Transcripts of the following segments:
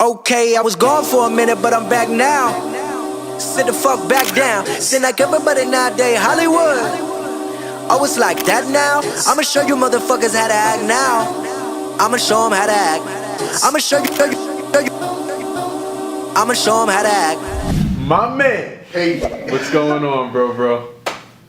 Okay, I was gone for a minute, but I'm back now. Sit the fuck back down. Sit like everybody nowadays, Hollywood. Oh, it's like that now? I'ma show you motherfuckers how to act now. I'ma show them how to act. I'ma show you. I'ma show them how to act. My man. Hey. What's going on, bro?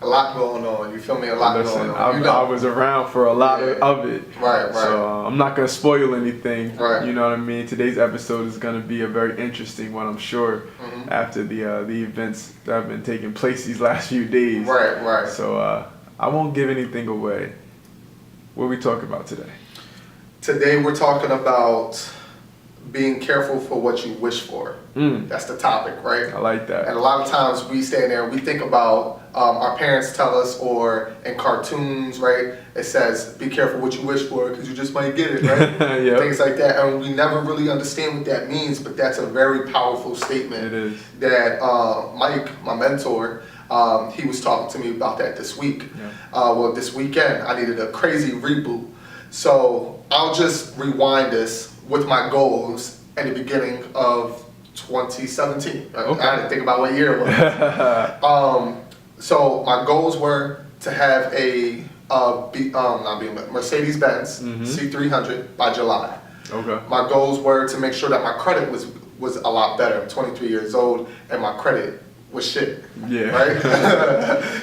A lot going on. You feel me? A lot going on. I was around for a lot of it. Right. So I'm not going to spoil anything. Right. You know what I mean? Today's episode is going to be a very interesting one, I'm sure, after the events that have been taking place these last few days. Right. So I won't give anything away. What are we talking about today? Today we're talking about being careful for what you wish for. That's the topic, right? I like that. And a lot of times we stand there and we think about our parents tell us, or in cartoons, right? It says, be careful what you wish for because you just might get it, right? Yep. Things like that. And we never really understand what that means, but that's a very powerful statement. It is. That Mike, my mentor, he was talking to me about that this week. Yeah. This weekend, I needed a crazy reboot. So I'll just rewind this with my goals at the beginning of 2017. Okay. I had to think about what year it was. So my goals were to have a Mercedes-Benz C300 by July. Okay. My goals were to make sure that my credit was a lot better. I'm 23 years old and my credit was shit. Yeah. Right?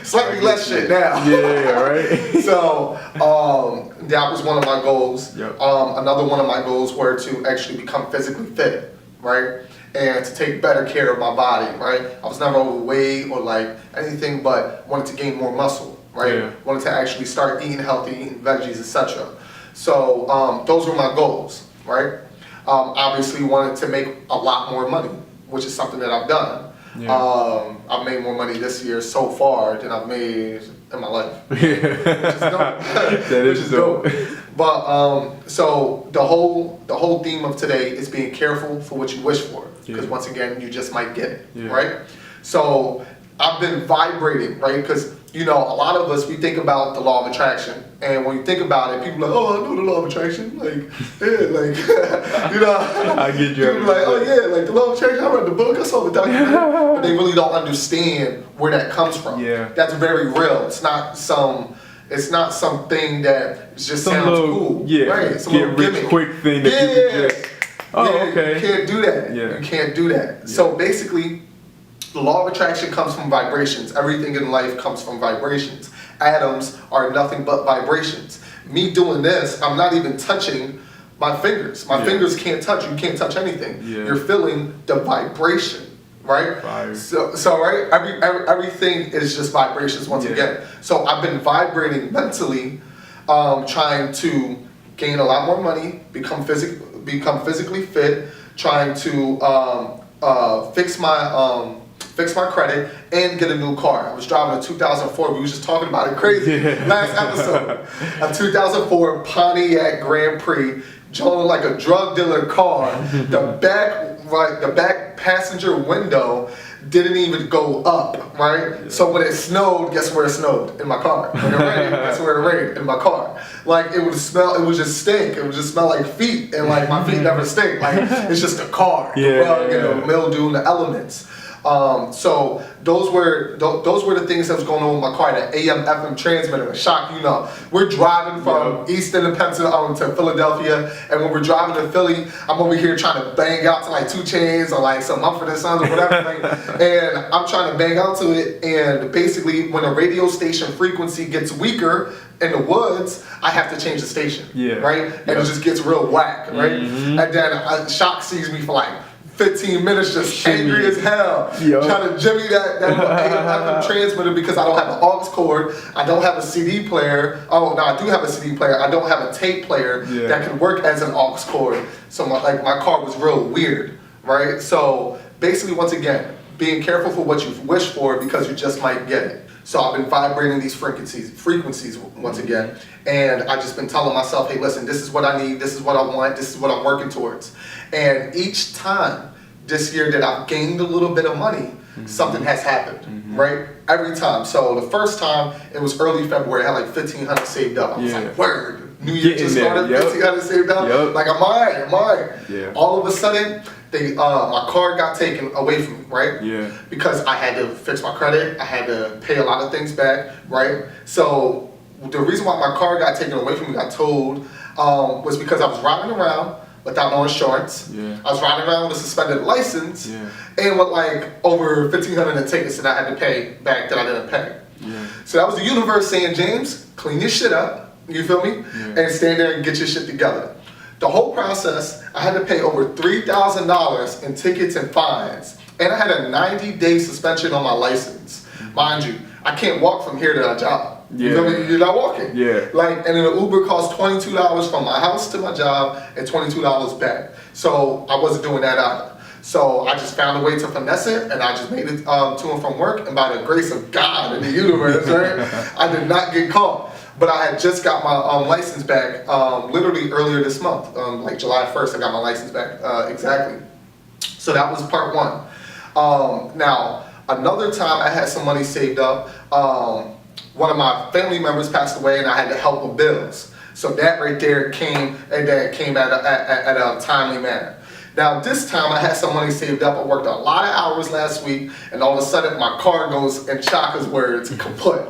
Slightly less shit now. Yeah, right. So that was one of my goals. Yep. Another one of my goals were to actually become physically fit, right? And to take better care of my body, right? I was never overweight or like anything, but wanted to gain more muscle, right? Yeah. Wanted to actually start eating healthy, eating veggies, etc. So those were my goals, right? Obviously wanted to make a lot more money, which is something that I've done. Yeah. I've made more money this year so far than I've made in my life. Which is dope. That is dope. But so the whole theme of today is being careful for what you wish for, because once again you just might get it, right? So I've been vibrating, right? Because a lot of us, we think about the law of attraction, and when you think about it, people are like, oh, I know the law of attraction, like I get you. People are like, oh yeah, like the law of attraction. I read the book, I saw the documentary, but they really don't understand where that comes from. Yeah, that's very real. It's not something that just some sounds little, cool. Yeah, right? Some get little rich gimmick. quick thing that you can just. Oh, yeah, okay. You can't do that. Yeah. You can't do that. So basically, the law of attraction comes from vibrations. Everything in life comes from vibrations. Atoms are nothing but vibrations. Me doing this, I'm not even touching my fingers. My fingers can't touch. You can't touch anything. Yeah. You're feeling the vibration, right? Fire. So right, everything is just vibrations once again. So I've been vibrating mentally, trying to gain a lot more money, become physically fit, trying to fix my credit and get a new car. I was driving a 2004. We was just talking about it crazy last episode. A 2004 Pontiac Grand Prix, drove like a drug dealer car. The back passenger window didn't even go up, right? Yeah. So when it snowed, guess where it snowed? In my car. When it rained, guess where it rained? In my car. Like it would just stink. It would just smell like feet, and like my feet never stink. Like it's just a car, the rug, and the mildew and the elements. So those were the things that was going on with my car. The AM/FM transmitter, shock we're driving from Easton to Philadelphia, and when we're driving to Philly, I'm over here trying to bang out to like 2 Chainz or like some Mumford & Sons or whatever, and I'm trying to bang out to it, and basically when a radio station frequency gets weaker in the woods, I have to change the station, right? And it just gets real whack, right? And then Shock sees me for like 15 minutes just angry as hell, trying to jimmy that AM/FM transmitter because I don't have an aux cord, I don't have a CD player. Oh no, I do have a CD player. I don't have a tape player that can work as an aux cord. So my car was real weird, right? So basically, once again, being careful for what you wish for because you just might get it. So I've been vibrating these frequencies once again, and I've just been telling myself, hey, listen, this is what I need, this is what I want, this is what I'm working towards. And each time this year that I've gained a little bit of money, something has happened, right? Every time. So the first time, it was early February, I had like $1,500 saved up. I was like, word, New Year just started, $1,500 saved up. Like, I'm all right. Yeah. All of a sudden, my card got taken away from me, right? Yeah. Because I had to fix my credit, I had to pay a lot of things back, right? So the reason why my card got taken away from me, got told, was because I was riding around without no insurance. Yeah. I was riding around with a suspended license, Yeah. and with like over $1,500 in tickets that I had to pay back that I didn't pay. Yeah. So that was the universe saying, James, clean your shit up, you feel me? Yeah. And stand there and get your shit together. The whole process, I had to pay over $3,000 in tickets and fines, and I had a 90-day suspension on my license. Mind you, I can't walk from here to a job. You feel me? You're not walking. Yeah. Like, and then an Uber costs $22 from my house to my job and $22 back. So I wasn't doing that either. So I just found a way to finesse it, and I just made it to and from work. And by the grace of God in the universe, right, I did not get caught. But I had just got my license back literally earlier this month, like July 1st. I got my license back exactly. So that was part one. Now another time I had some money saved up. One of my family members passed away, and I had to help with bills. So that right there came at a timely manner. Now this time I had some money saved up. I worked a lot of hours last week, and all of a sudden my car goes, in Chaka's words, kaput,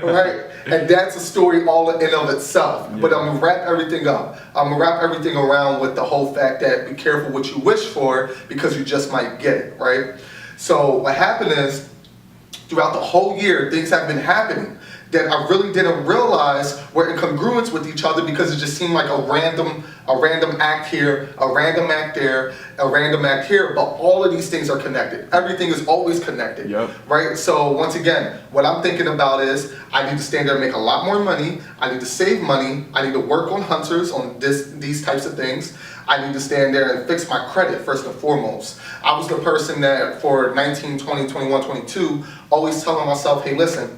right? And that's a story all in and of itself. Yeah. But I'm gonna wrap everything up. I'm gonna wrap everything around with the whole fact that be careful what you wish for, because you just might get it, right? So what happened is, throughout the whole year, things have been happening that I really didn't realize were in congruence with each other, because it just seemed like a random act here, a random act there, a random act here, but all of these things are connected. Everything is always connected, right? So once again, what I'm thinking about is, I need to stand there and make a lot more money, I need to save money, I need to work on hunters, on these types of things. I need to stand there and fix my credit first and foremost. I was the person that for 19, 20, 21, 22, always telling myself, hey listen,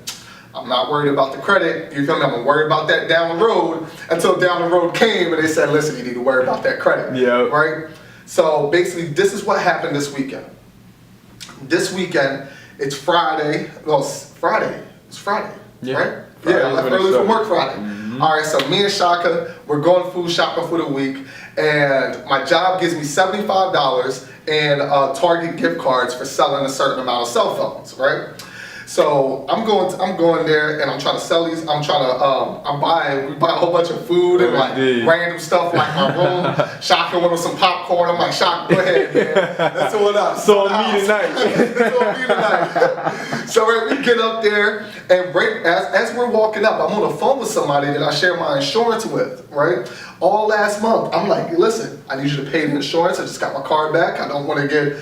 I'm not worried about the credit, you feel me? I'm gonna worry about that down the road, until down the road came and they said, listen, you need to worry about that credit, right? So basically, this is what happened this weekend. This weekend, it's Friday, it's Friday, right? Yeah, I left early from work Friday. All right, so me and Shaka, we're going food shopping for the week, and my job gives me $75 in Target gift cards for selling a certain amount of cell phones, right? So I'm going there, and I'm trying to sell these. We buy a whole bunch of food and like random stuff, like my room. Shaka wanted some popcorn. I'm like, Shaka, go ahead, man. That's what up. So on me tonight. That's on me tonight. So right, we get up there, and right as we're walking up, I'm on the phone with somebody that I share my insurance with, right? All last month, I'm like, listen, I need you to pay the insurance. I just got my car back. I don't want to get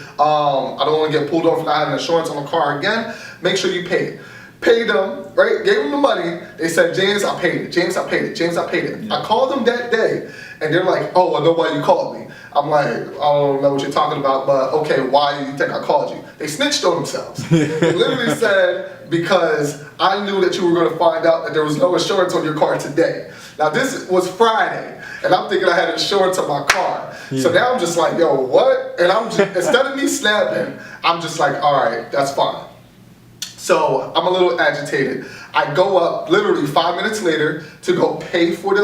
pulled over for not having insurance on the car again. Make sure you pay it. Paid them, right? Gave them the money. They said, James, I paid it. James, I paid it. James, I paid it. Yeah. I called them that day, and they're like, oh, I know why you called me. I'm like, I don't know what you're talking about, but okay, why do you think I called you? They snitched on themselves. They literally said, because I knew that you were going to find out that there was no insurance on your car today. Now this was Friday, and I'm thinking I had insurance on my car. Yeah. So now I'm just like, yo, what? And I'm just, instead of me snapping, I'm just like, all right, that's fine. So I'm a little agitated. I go up literally 5 minutes later to go pay for the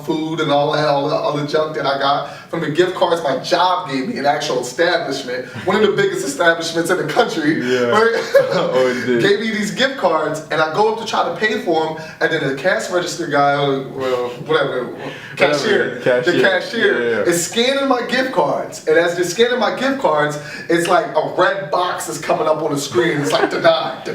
food and all the junk that I got from the gift cards my job gave me, an actual establishment, one of the biggest establishments in the country. Right? Gave me these gift cards, and I go up to try to pay for them, and then the cash register guy, the cashier is scanning my gift cards, and as they're scanning my gift cards, it's like a red box is coming up on the screen. It's like denied.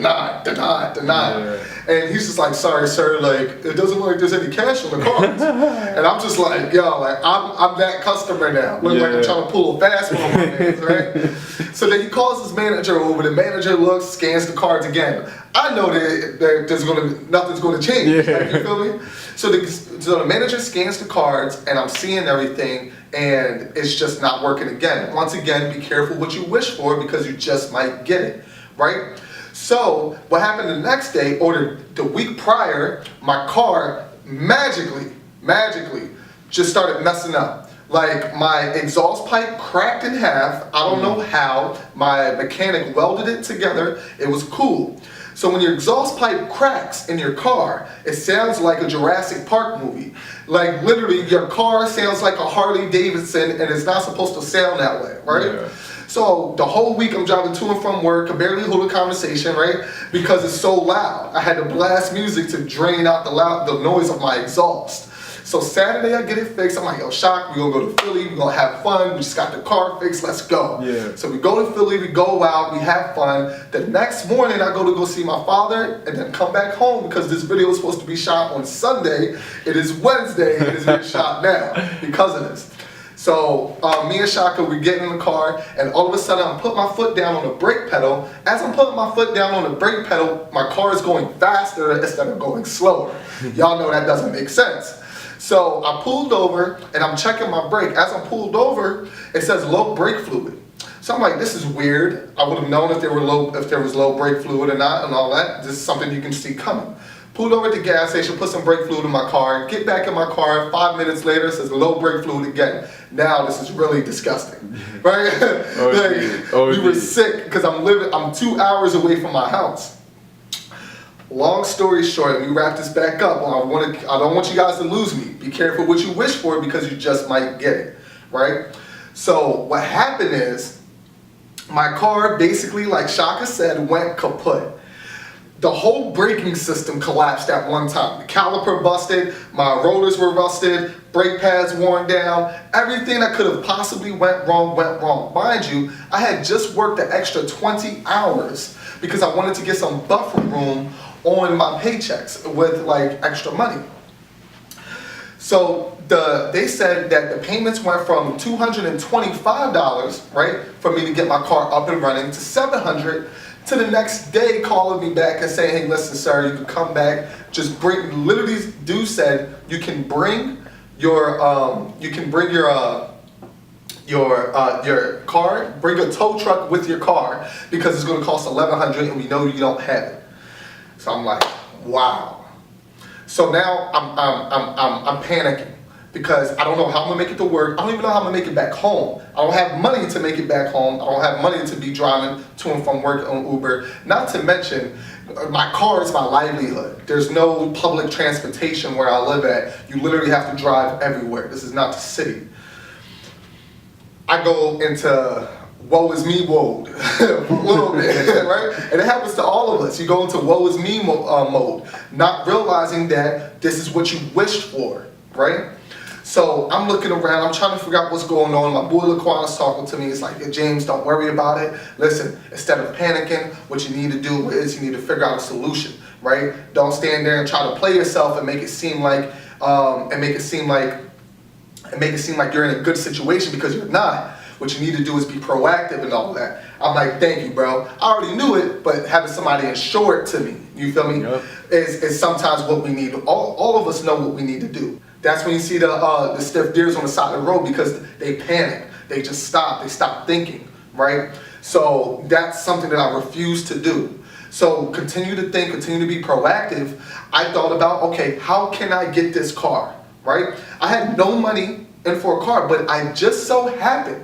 And he's just like, sorry, sir, like, it doesn't look like there's any cash on the cards. And I'm just like, yo, like, I'm that customer now. Look like I'm trying to pull a fast one on my hands, right? So then he calls his manager over. The manager looks, scans the cards again. I know that nothing's going to change. Like, you feel me? So the manager scans the cards, and I'm seeing everything, and it's just not working again. Once again, be careful what you wish for, because you just might get it, right? So what happened the next day, or the week prior, my car magically just started messing up. Like, my exhaust pipe cracked in half. I don't know how. My mechanic welded it together. It was cool. So when your exhaust pipe cracks in your car, it sounds like a Jurassic Park movie. Like literally your car sounds like a Harley Davidson and it's not supposed to sound that way, right? Yeah. So the whole week I'm driving to and from work, I barely hold a conversation, right? Because it's so loud. I had to blast music to drain out the noise of my exhaust. So Saturday I get it fixed. I'm like, yo, Shock, we're gonna go to Philly, we're gonna have fun. We just got the car fixed, let's go. Yeah. So we go to Philly, we go out, we have fun. The next morning I go see my father and then come back home because this video was supposed to be shot on Sunday. It is Wednesday, it is being shot now because of this. So me and Shaka, we get in the car and all of a sudden I'm putting my foot down on the brake pedal. As I'm putting my foot down on the brake pedal, my car is going faster instead of going slower. Y'all know that doesn't make sense. So I pulled over and I'm checking my brake. As I'm pulled over, it says low brake fluid. So I'm like, this is weird. I would have known if there was low brake fluid or not and all that. This is something you can see coming. Pulled over at the gas station, put some brake fluid in my car, get back in my car, 5 minutes later, it says low brake fluid again. Now this is really disgusting, right? We were sick because I'm 2 hours away from my house. Long story short, let me wrap this back up. I don't want you guys to lose me. Be careful what you wish for because you just might get it, right? So what happened is my car basically, like Shaka said, went kaput. The whole braking system collapsed at one time. The caliper busted, my rotors were rusted, brake pads worn down, everything that could have possibly went wrong went wrong. Mind you, I had just worked an extra 20 hours because I wanted to get some buffer room on my paychecks with like extra money. So they said that the payments went from $225, right, for me to get my car up and running to $700. To the next day calling me back and saying, hey, listen, sir, you can come back. Just bring. Literally, dude said you can bring your car, bring a tow truck with your car because it's going to cost $1,100 and we know you don't have it. So I'm like, wow. So now I'm panicking because I don't know how I'm gonna make it to work. I don't even know how I'm gonna make it back home. I don't have money to make it back home. I don't have money to be driving to and from work on Uber. Not to mention, my car is my livelihood. There's no public transportation where I live at. You literally have to drive everywhere. This is not the city. I go into woe is me mode a little bit, right? And it happens to all of us. You go into woe is me mode, not realizing that this is what you wished for, right? So I'm looking around, I'm trying to figure out what's going on. My boy Laquan's talking to me. It's like, hey, James, don't worry about it. Listen, instead of panicking, what you need to do is you need to figure out a solution, right? Don't stand there and try to play yourself and make it seem like you're in a good situation because you're not. What you need to do is be proactive and all that. I'm like, thank you, bro. I already knew it, but having somebody ensure it to me, you feel me, yep, is sometimes what we need. All of us know what we need to do. That's when you see the stiff deers on the side of the road because they panic. They just stop. They stop thinking, right? So that's something that I refuse to do. So continue to think, continue to be proactive. I thought about, okay, how can I get this car, right? I had no money in for a car, but I just so happened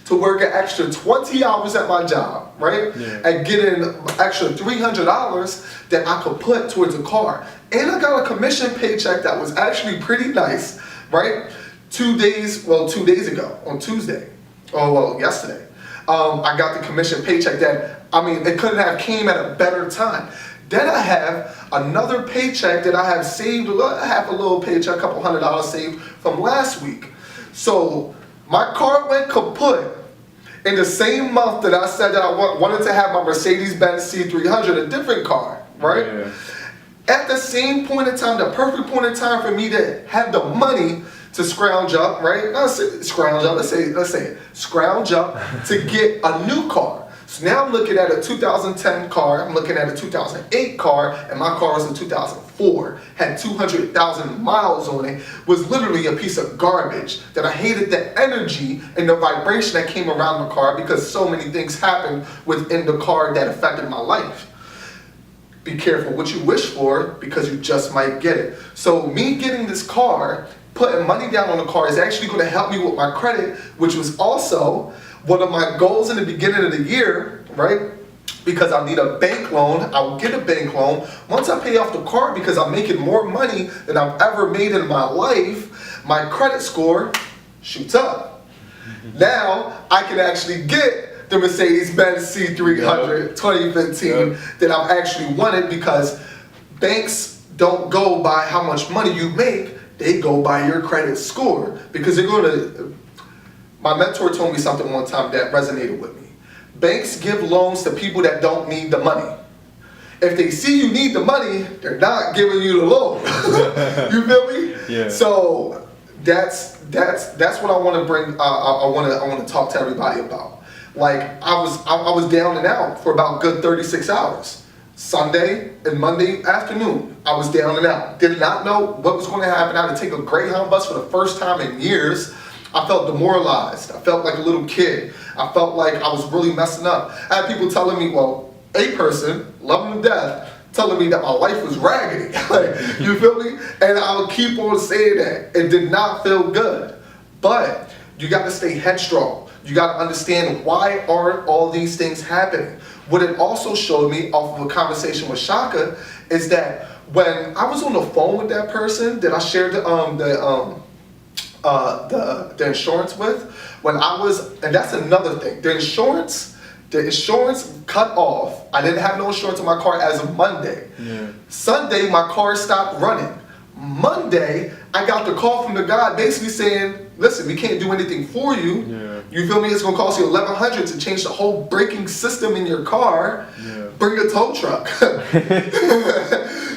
to work an extra 20 hours at my job, right? Yeah. And get an extra $300 that I could put towards a car. And I got a commission paycheck that was actually pretty nice, right? 2 days ago, on Tuesday, yesterday, I got the commission paycheck that, it couldn't have came at a better time. Then I have another paycheck that I have saved, I have a little paycheck, a couple $100 saved from last week. So my car went kaput in the same month that I said that I wanted to have my Mercedes-Benz C300, a different car, right? Yeah. At the same point in time, the perfect point in time for me to have the money to scrounge up, right? Let's say scrounge up to get a new car. So now I'm looking at a 2010 car, I'm looking at a 2008 car, and my car was a 2004, had 200,000 miles on it, was literally a piece of garbage that I hated the energy and the vibration that came around the car because so many things happened within the car that affected my life. Be careful what you wish for because you just might get it. So me getting this car, putting money down on the car is actually going to help me with my credit, which was also one of my goals in the beginning of the year, right? because I need a bank loan, I will get a bank loan. Once I pay off the car because I'm making more money than I've ever made in my life, my credit score shoots up. Now I can actually get the Mercedes-Benz C300 2015 that I've actually wanted, because banks don't go by how much money you make, they go by your credit score. Because they're going to, my mentor told me something one time that resonated with me. Banks give loans to people that don't need the money. If they see you need the money, they're not giving you the loan. You feel me? Yeah. So that's what I want to bring. I want to talk to everybody about. Like I was down and out for about good 36 hours. Sunday and Monday afternoon, I was down and out. Did not know what was going to happen. I had to take a Greyhound bus for the first time in years. I felt demoralized. I felt like a little kid. I felt like I was really messing up. I had people telling me, well, a person, love him to death, telling me that my life was raggedy. Like, you feel me? And I'll keep on saying that. It did not feel good. But you got to stay headstrong. You got to understand, why aren't all these things happening? What it also showed me off of a conversation with Shaka is that when I was on the phone with that person that I shared the insurance with, when I was, and that's another thing, the insurance cut off. I didn't have no insurance on my car as of Monday. Yeah. Sunday, my car stopped running. Monday, I got the call from the guy basically saying, listen, we can't do anything for you. Yeah. You feel me? It's gonna cost you $1,100 to change the whole braking system in your car. Yeah. Bring a tow truck.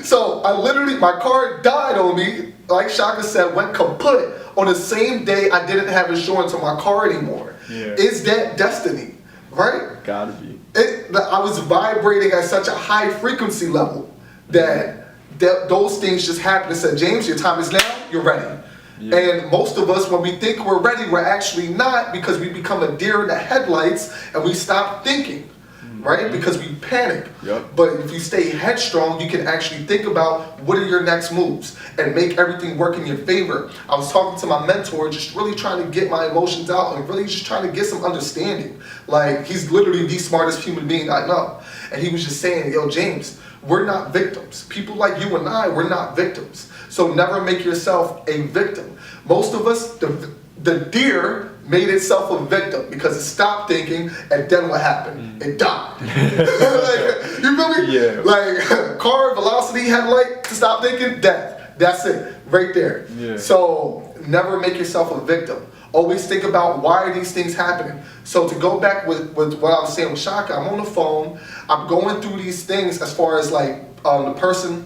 So I literally, my car died on me, like Shaka said, went kaput on the same day I didn't have insurance on my car anymore. Yeah. Is that destiny, right? Gotta be. I was vibrating at such a high frequency level that those things just happened. It said, James, your time is now, you're ready. Yeah. And most of us, when we think we're ready, we're actually not, because we become a deer in the headlights and we stop thinking, right? Because we panic. Yep. But if you stay headstrong, you can actually think about what are your next moves and make everything work in your favor. I was talking to my mentor, just really trying to get my emotions out and really just trying to get some understanding. Like, he's literally the smartest human being I know. And he was just saying, yo, James, we're not victims. People like you and I, we're not victims. So never make yourself a victim. Most of us, the deer made itself a victim because it stopped thinking, and then what happened? It died. Like, you feel me? Yeah. Like, car, velocity, headlight, stop thinking, death. That's it, right there. Yeah. So never make yourself a victim. Always think about, why are these things happening? So to go back with what I was saying with Shaka, I'm on the phone, I'm going through these things as far as like the person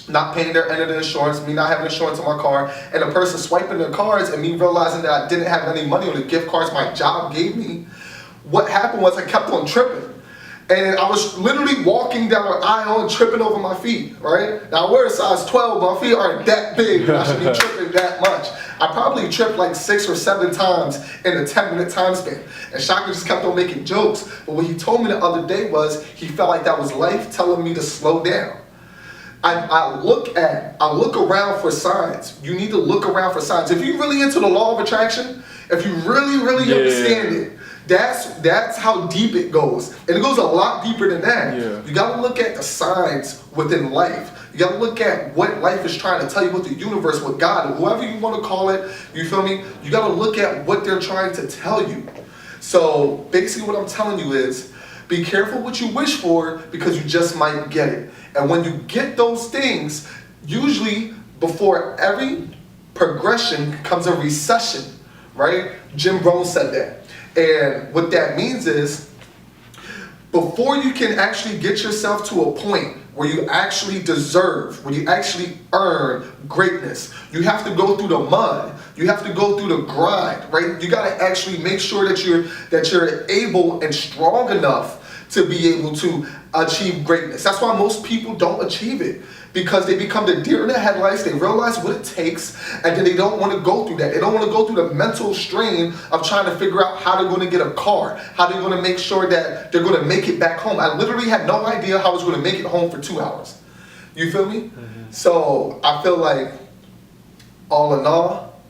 not paying their end of the insurance, me not having insurance on my car, and the person swiping their cards and me realizing that I didn't have any money on the gift cards my job gave me. What happened was I kept on tripping. And I was literally walking down an aisle and tripping over my feet, right? Now I wear a size 12, my feet aren't that big, I should be tripping that much. I probably tripped like 6 or 7 times in a 10-minute time span. And Shaka just kept on making jokes. But what he told me the other day was, he felt like that was life telling me to slow down. I look around for signs. You need to look around for signs. If you're really into the law of attraction, if you really understand it, that's how deep it goes. And it goes a lot deeper than that. Yeah. You gotta look at the signs within life. You gotta look at what life is trying to tell you, what the universe, what God, whoever you want to call it, you feel me? You gotta look at what they're trying to tell you. So basically what I'm telling you is, be careful what you wish for, because you just might get it. And when you get those things, usually before every progression comes a recession, right? Jim Rohn said that. And what that means is, before you can actually get yourself to a point where you actually deserve, where you actually earn greatness, you have to go through the mud. You have to go through the grind, right? You gotta actually make sure that you're able and strong enough to be able to achieve greatness. That's why most people don't achieve it, because they become the deer in the headlights. They realize what it takes, and then they don't want to go through that. They don't want to go through the mental strain of trying to figure out how they're going to get a car, how they're going to make sure that they're going to make it back home. I literally had no idea how I was going to make it home for 2 hours. You feel me? Mm-hmm. So I feel like, all in all,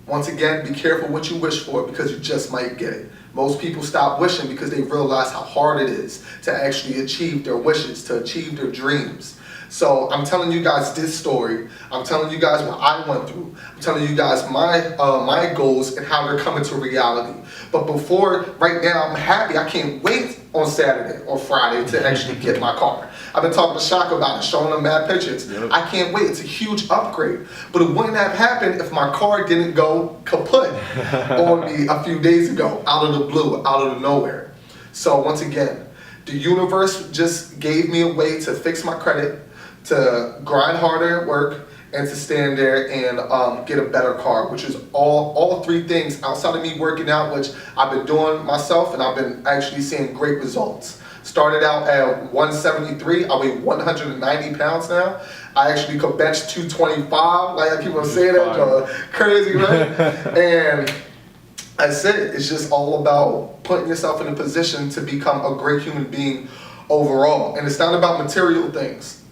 once again, be careful what you wish for, because you just might get it. Most people stop wishing because they realize how hard it is to actually achieve their wishes, to achieve their dreams. So I'm telling you guys this story. I'm telling you guys what I went through. I'm telling you guys my goals and how they're coming to reality. But right now, I'm happy. I can't wait on Saturday or Friday to actually get my car. I've been talking to Shock about it, showing them mad pictures. Yep. I can't wait. It's a huge upgrade. But it wouldn't have happened if my car didn't go kaput on me a few days ago, out of the blue, out of the nowhere. So once again, the universe just gave me a way to fix my credit, to grind harder at work, and to stand there and get a better car, which is all three things outside of me working out, which I've been doing myself, and I've been actually seeing great results. Started out at 173, I weigh 190 pounds now. I actually could bench 225, like I keep on saying that, crazy, right? And that's it. It's just all about putting yourself in a position to become a great human being overall. And it's not about material things.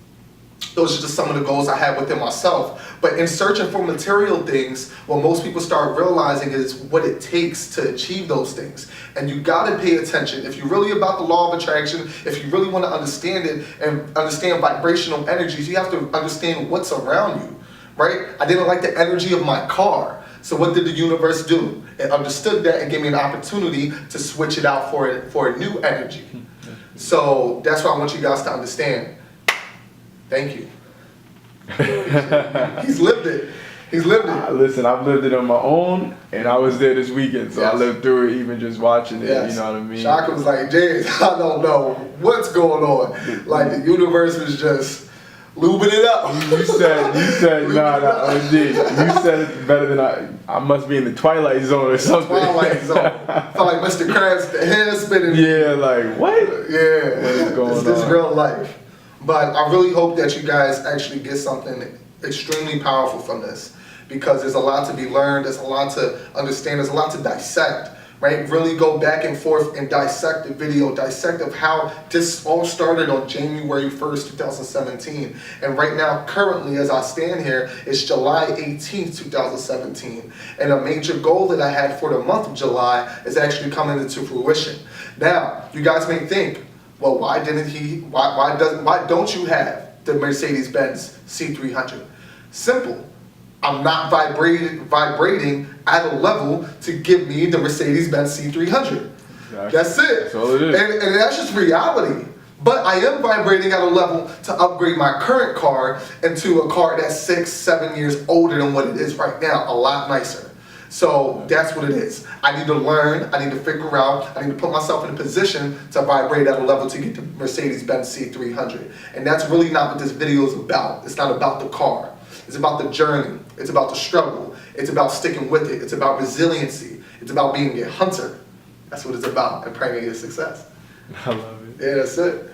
Those are just some of the goals I have within myself. But in searching for material things, what most people start realizing is what it takes to achieve those things. And you gotta pay attention. If you're really about the law of attraction, if you really wanna understand it and understand vibrational energies, you have to understand what's around you, right? I didn't like the energy of my car. So what did the universe do? It understood that and gave me an opportunity to switch it out for a new energy. So that's what I want you guys to understand. Thank you. He's lived it. He's lived it. Listen, I've lived it on my own, and I was there this weekend, so Yes. I lived through it, even just watching it. Yes. You know what I mean? Shaka was like, James, I don't know what's going on. Like the universe was just lubing it up. You said, nah, OG. You said it better than I must be in the Twilight Zone or something. Twilight Zone. Felt like Mr. Krabs, the head spinning. Yeah, like, what? Yeah. What is going on? This is real life. But I really hope that you guys actually get something extremely powerful from this, because there's a lot to be learned, there's a lot to understand, there's a lot to dissect, right? Really go back and forth and dissect the video, dissect of how this all started on January 1st, 2017. And right now, currently, as I stand here, it's July 18th, 2017. And a major goal that I had for the month of July is actually coming into fruition. Now, you guys may think, well, why don't you have the Mercedes-Benz C300? Simple. I'm not vibrating at a level to give me the Mercedes-Benz C300. Exactly. That's it. That's all it is. And that's just reality. But I am vibrating at a level to upgrade my current car into a car that's 6-7 years older than what it is right now, a lot nicer. So that's what it is. I need to learn, I need to figure out, I need to put myself in a position to vibrate at a level to get the Mercedes-Benz C300. And that's really not what this video is about. It's not about the car. It's about the journey. It's about the struggle. It's about sticking with it. It's about resiliency. It's about being a hunter. That's what it's about, and praying your success. I love it. Yeah, that's it.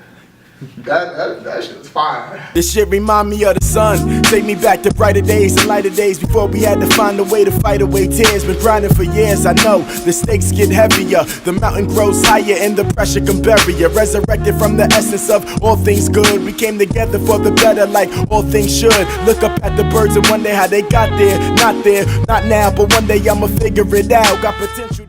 That shit was fine. This shit remind me of the sun. Take me back to brighter days and lighter days before we had to find a way to fight away tears. Been grinding for years, I know the stakes get heavier. The mountain grows higher and the pressure can bury you. Resurrected from the essence of all things good. We came together for the better like all things should. Look up at the birds and wonder how they got there. Not there, not now, but one day I'ma figure it out. Got potential.